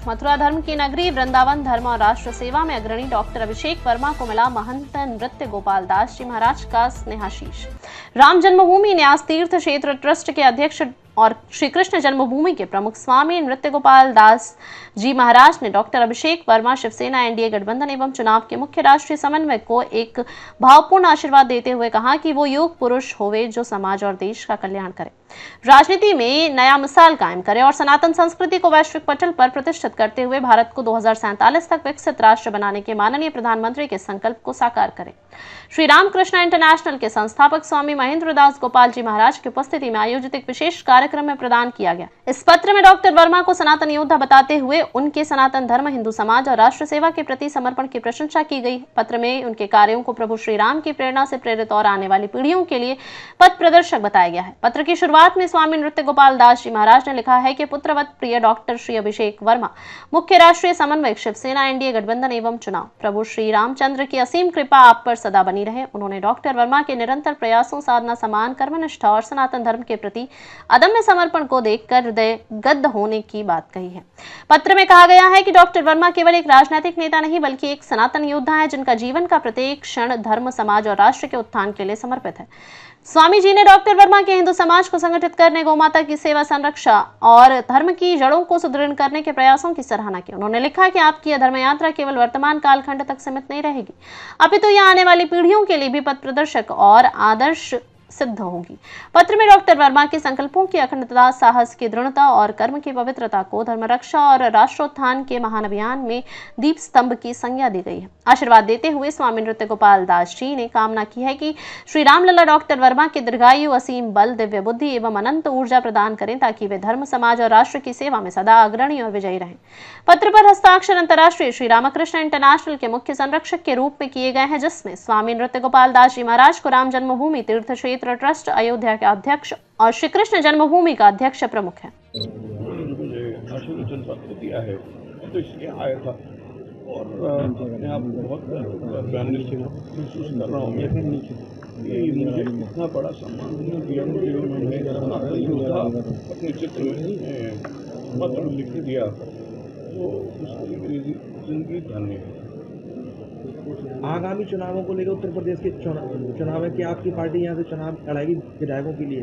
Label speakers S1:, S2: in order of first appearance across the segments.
S1: मथुरा धर्म की नगरी वृंदावन धर्म और राष्ट्र सेवा में अग्रणी डॉक्टर अभिषेक वर्मा को मिला महंत नृत्य गोपाल दास जी महाराज का स्नेहाशीष। राम जन्मभूमि न्यास तीर्थ क्षेत्र ट्रस्ट के अध्यक्ष और श्री कृष्ण जन्मभूमि के प्रमुख स्वामी नृत्य गोपाल दास जी महाराज ने डॉक्टर अभिषेक वर्मा शिवसेना एनडीए गठबंधन एवं चुनाव के मुख्य राष्ट्रीय समन्वयक को एक भावपूर्ण आशीर्वाद देते हुए कहा कि वो युग पुरुष होवे जो समाज और देश का कल्याण करे, राजनीति में नया मिसाल कायम करे और सनातन संस्कृति को वैश्विक पटल पर प्रतिष्ठित करते हुए भारत को 2047 तक विकसित राष्ट्र बनाने के माननीय प्रधानमंत्री के संकल्प को साकार करे। श्री रामकृष्ण इंटरनेशनल के संस्थापक स्वामी महेंद्र दास गोपाल जी महाराज की उपस्थिति में आयोजित एक विशेष कार्यक्रम में प्रदान किया गया। इस पत्र में डॉक्टर वर्मा को सनातन योद्धा बताते हुए उनके सनातन धर्म, हिंदू समाज और राष्ट्र सेवा के प्रति समर्पण की प्रशंसा की गई। पत्र में उनके कार्यों को प्रभु श्री राम की प्रेरणा से प्रेरित और आने वाली पीढ़ियों के लिए पथ प्रदर्शक बताया गया है। पत्र की शुरुआत में स्वामी नृत्य गोपाल दास जी महाराज ने लिखा है कि पुत्रवत प्रिय डॉक्टर श्री अभिषेक वर्मा, मुख्य राष्ट्रीय समन्वयक शिवसेना एनडीए गठबंधन एवं चुनाव, प्रभु श्री रामचंद्र की असीम कृपा आप पर सदा बनी रहे। उन्होंने डॉक्टर वर्मा के निरंतर प्रयासों, साधना, समान कर्मनिष्ठा और सनातन धर्म के प्रति अदम्य समर्पण को देखकर हृदय गद्द होने की बात कही है। पत्र में कहा गया है कि डॉक्टर वर्मा केवल एक राजनीतिक नेता नहीं बल्कि एक सनातन योद्धा है जिनका जीवन का प्रत्येक क्षण धर्म, समाज और राष्ट्र के उत्थान के लिए समर्पित है। स्वामी जी ने डॉक्टर वर्मा के हिंदू समाज को संगठित करने, गौमाता की सेवा, संरक्षा और धर्म की जड़ों को सुदृढ़ करने के प्रयासों की सराहना की। उन्होंने लिखा कि आपकी यह धर्म यात्रा केवल वर्तमान कालखंड तक सीमित नहीं रहेगी, अपितु यह आने वाली पीढ़ियों के लिए भी पथ प्रदर्शक और आदर्श सिद्ध होगी। पत्र में डॉक्टर वर्मा के संकल्पों की अखंडता, साहस की दृढ़ता और कर्म की पवित्रता को धर्म रक्षा और राष्ट्रोत्थान के महान अभियान में दीप स्तंभ की संज्ञा दी गई है। आशीर्वाद देते हुए स्वामी नृत्य गोपाल दास जी ने कामना की है कि श्री रामलला डॉक्टर वर्मा के दीर्घायु, असीम बल, दिव्य बुद्धि एवं अनंत ऊर्जा प्रदान करें ताकि वे धर्म, समाज और राष्ट्र की सेवा में सदा अग्रणी और विजयी रहें। पत्र पर हस्ताक्षर अंतर्राष्ट्रीय श्री रामकृष्ण इंटरनेशनल के मुख्य संरक्षक के रूप में किए गए हैं, जिसमें स्वामी नृत्य गोपाल दास जी महाराज को राम जन्मभूमि तीर्थ क्षेत्र ट्रस्ट अयोध्या के अध्यक्ष और श्री कृष्ण जन्मभूमि का अध्यक्ष प्रमुख है।
S2: दिया है तो इसलिए आया था और मैं आपको बहुत महसूस कर रहा हूँ कि मुझे इतना बड़ा सम्मान दिया, मुझे उन्होंने अपने चित्र में पत्र लिख दिया, तो उसके लिए मेरी जिंदगी धन्य है।
S3: आगामी चुनावों को लेकर उत्तर प्रदेश के चुनाव है कि आपकी पार्टी यहाँ से चुनाव लड़ाएगी विधायकों के लिए?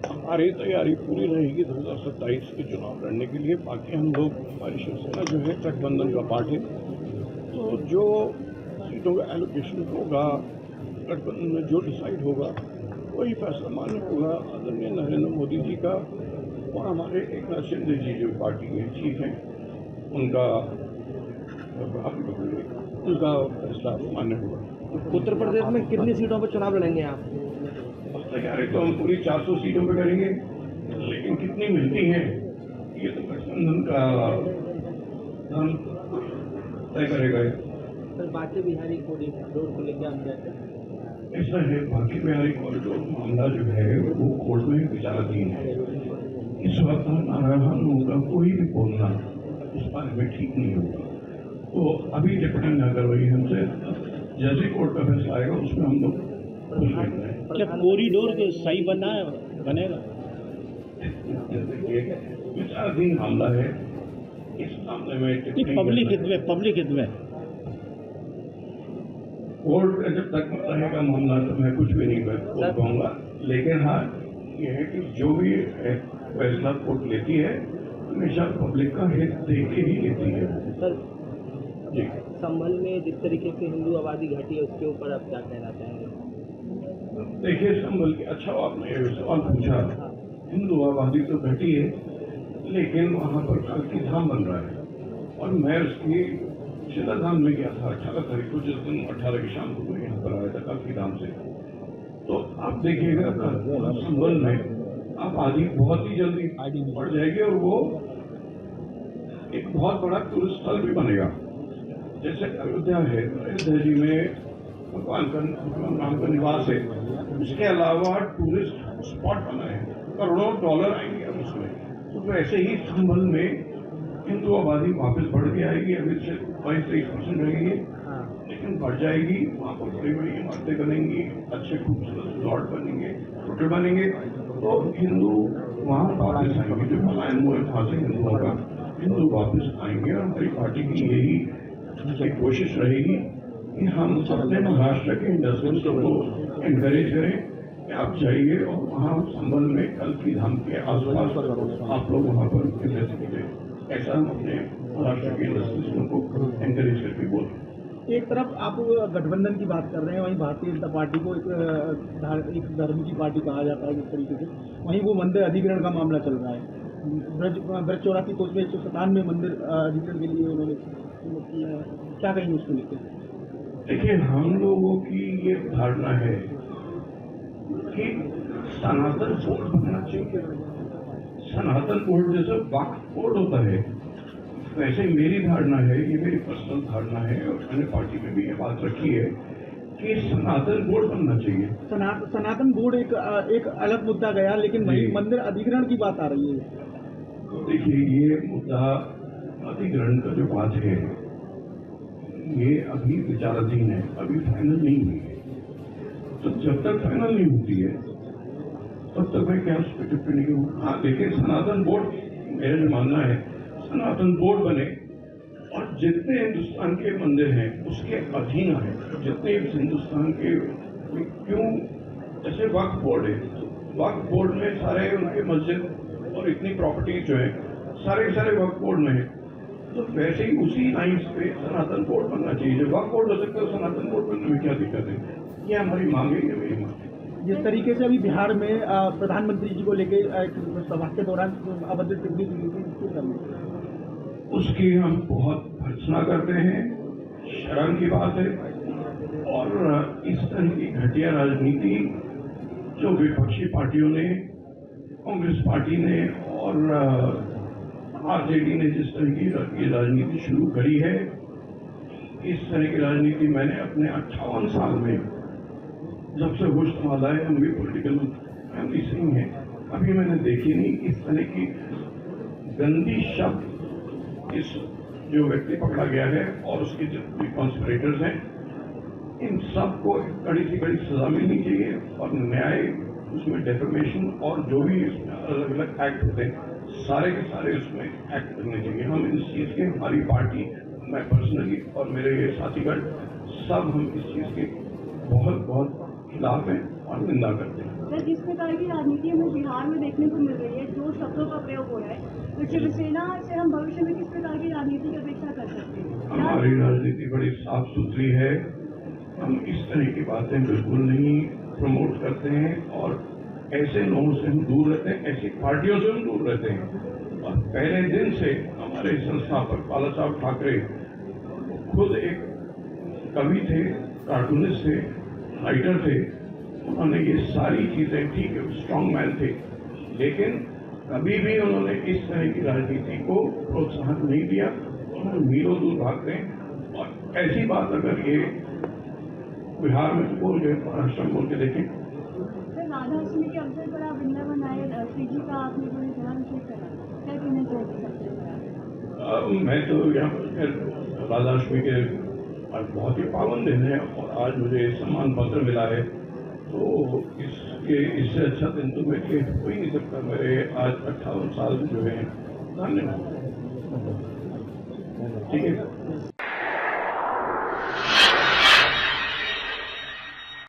S2: हमारी तैयारी पूरी रहेगी 2027 के चुनाव लड़ने के लिए। बाकी हम लोग, हमारी शिवसेना जो है गठबंधन का पार्टी, तो जो सीटों का एलोकेशन होगा गठबंधन में, जो डिसाइड होगा वही फैसला मान्य होगा। आदरणीय नरेंद्र मोदी जी का और हमारे एकनाथ शिंदे जी जो पार्टी के चीफ हैं उनका फैसला मान्य होगा।
S3: उत्तर प्रदेश में कितनी सीटों पर चुनाव लड़ेंगे आप?
S2: तैयारी तो हम पूरी 400 सीटों पर करेंगे, लेकिन कितनी मिलती हैं ये तो गठबंधन का हम तय करेगा।
S3: सर, बाकी बिहारी कॉरिडोर को लेकर हम क्या
S2: ऐसा है, बाकी बिहारी कॉरिडोर मामला जो है वो कोर्ट में विचाराधीन है। इस वक्त नारायण लोगों का कोई भी बोलना उस बारे में ठीक नहीं होगा, तो अभी डिपेंड न करवाइए हमसे। जैसे कोर्ट का फैसला आएगा उसमें हम लोग खुश रहेंगे।
S4: क्या कॉरिडोर सही बनेगा?
S2: विचाराधीन मामला है, इस मामले में
S4: पब्लिक हित में
S2: कोर्ट जब तक रहेगा मामला तो मैं कुछ भी नहीं बोल पाऊंगा, लेकिन हाँ ये है कि जो भी फैसला कोर्ट लेती है हमेशा पब्लिक का हित देख के ही लेती है।
S3: सर
S2: जी,
S3: संभल में जिस तरीके से हिंदू आबादी घटी है उसके ऊपर आप क्या कहना चाहेंगे?
S2: देखिए, संभल की अच्छा आपने ये सवाल पूछा। हिंदू आबादी तो घटी है, लेकिन वहाँ पर कालकी धाम बन रहा है और मैं उसकी शिलाधाम में गया था 18 तारीख को, जिस दिन 18 की शाम को मैं यहाँ पर आया था कालकी धाम से। तो आप देखिएगा संभल में आबादी बहुत ही जल्दी बढ़ जाएगी और वो एक बहुत बड़ा टूरिस्ट स्थल भी बनेगा। जैसे अयोध्या है, अयोध्या जी में भगवान राम का निवास है, उसके अलावा टूरिस्ट स्पॉट बना है, करोड़ों डॉलर आएंगे अब उसमें। तो वैसे ही संभल में हिंदू आबादी वापस बढ़ के आएगी, अभी से 22-23% रहेगी, लेकिन बढ़ जाएगी। वहाँ पर बड़ी बड़ी इमारतें बनेंगी, अच्छे खूबसूरत रिजॉर्ट बनेंगे, होटल बनेंगे, तो हिंदू वहाँ वापस आएंगे। जो पलायन हुआ वहाँ से हिंदुओं का हिंदू वापस आएंगे और हमारी पार्टी की यही कोशिश रहेगी कि हम अपने महाराष्ट्र के इंडस्ट्रीज को एनकरेज करें कि आप जाइए और वहाँ संबल में कल की धाम के आसपास आप लोग वहाँ पर इन्वेस्ट कीजिए। ऐसा हम अपने महाराष्ट्र के इंडस्ट्रीज को एनकरेज करके बोलें।
S3: एक तरफ आप गठबंधन की बात कर रहे हैं, वहीं भारतीय जनता पार्टी को एक धर्म की पार्टी कहा जाता है जिस तरीके से, वहीं वो मंदिर अधिग्रहण का मामला चल रहा है। ब्रज 84 कोष में 197 मंदिर अधिग्रहण के लिए उन्होंने क्या कहेंगे उसको लेकर?
S2: देखिए, हम लोगों की ये धारणा है कि सनातन बोर्ड बनना चाहिए। सनातन बोर्ड जैसा वक्फ बोर्ड होता है, वैसे मेरी धारणा है, ये मेरी पर्सनल धारणा है और मैंने पार्टी में भी ये बात रखी है कि सनातन बोर्ड बनना चाहिए।
S3: सनातन बोर्ड एक अलग मुद्दा गया, लेकिन वही मंदिर अधिग्रहण की बात आ रही है।
S2: देखिए, ये मुद्दा अधिग्रहण का जो बात है ये अभी विचाराधीन है, अभी फाइनल नहीं हुई है। तो जब तक फाइनल नहीं होती है तब तक मैं क्या उस पर टिप्पणी करूँ? हाँ, लेकिन सनातन बोर्ड, मेरा जो मानना है, सनातन बोर्ड बने और जितने हिंदुस्तान के मंदिर हैं उसके अधीन है। जितने हिंदुस्तान के, क्यों, जैसे वक्फ बोर्ड है, वक्फ बोर्ड में सारे उनके मस्जिद और इतनी प्रॉपर्टी जो है सारे के सारे वक्फ बोर्ड में है, तो वैसे ही उसी लाइन्स पे सनातन बोर्ड बनना चाहिए। जब वक्फ बोर्ड हो सकता है तो सनातन बोर्ड बनने में क्या दिक्कत है? ये हमारी मांग है, ये मेरी मांग है।
S3: जिस तरीके से अभी बिहार में प्रधानमंत्री जी को लेकर सभा के दौरान अभद्र टिप्पणी
S2: उसकी हम बहुत भर्त्सना करते हैं, शर्म की बात है। और इस तरह की घटिया राजनीति जो विपक्षी पार्टियों ने, कांग्रेस पार्टी ने और आरजेडी ने जिस तरह की राजनीति शुरू करी है, इस तरह की राजनीति मैंने अपने 58 साल में, जब से होश संभाला है, हम भी पॉलिटिकल फैमिली से ही हैं, अभी मैंने देखी नहीं इस तरह की गंदी शब्द। इस जो व्यक्ति पकड़ा गया है और उसके जितने कॉन्स्पिरेटर्स हैं, इन सबको कड़ी से कड़ी सजा मिलनी चाहिए और न्याय, उसमें डेफेमेशन और जो भी अलग अलग एक्ट होते हैं सारे के सारे उसमें एक्ट करने चाहिए। हम इस चीज़ के, हमारी पार्टी, मैं पर्सनली और मेरे साथीगण सब हम इस चीज़ के बहुत बहुत खिलाफ हैं और निंदा करते हैं।
S5: सर, जिस प्रकार की राजनीति हमें बिहार में देखने को मिल रही है, जो शब्दों का प्रयोग हो रहा है, तो शिवसेना से हम भविष्य में किस प्रकार की राजनीति की अपेक्षा कर सकते हैं?
S2: हमारी राजनीति बड़ी साफ सुथरी है, हम इस तरह की बातें बिल्कुल नहीं प्रमोट करते हैं और ऐसे लोगों से हम दूर रहते हैं, ऐसी पार्टियों से हम दूर रहते हैं। और पहले दिन से हमारे संस्थापक बाला साहब ठाकरे खुद एक कवि थे, कार्टूनिस्ट थे, राइटर थे, उन्होंने ये सारी चीजें, ठीक है, स्ट्रांग मैन थे, लेकिन कभी भी उन्होंने इस तरह की राजनीति को प्रोत्साहन नहीं दिया। उन्होंने मीलों दूर भागते हैं और ऐसी बात अगर ये बिहार में बोल गए, महाराष्ट्र में बोल के देखें।
S5: सर, राधाअष्टमी के अवसर पर आप वृंदावन आए, श्री जी का आपने पूरे जलाभिषेक करा, क्या कहना चाहिए?
S2: मैं तो यहाँ पर राधाअष्टमी के बहुत ही पावन दिन है और आज मुझे सम्मान पत्र मिला है, तो इससे अच्छा दिन तो मेरे हो ही नहीं सकता। मेरे आज 58 साल जो है। धन्यवाद। ठीक है।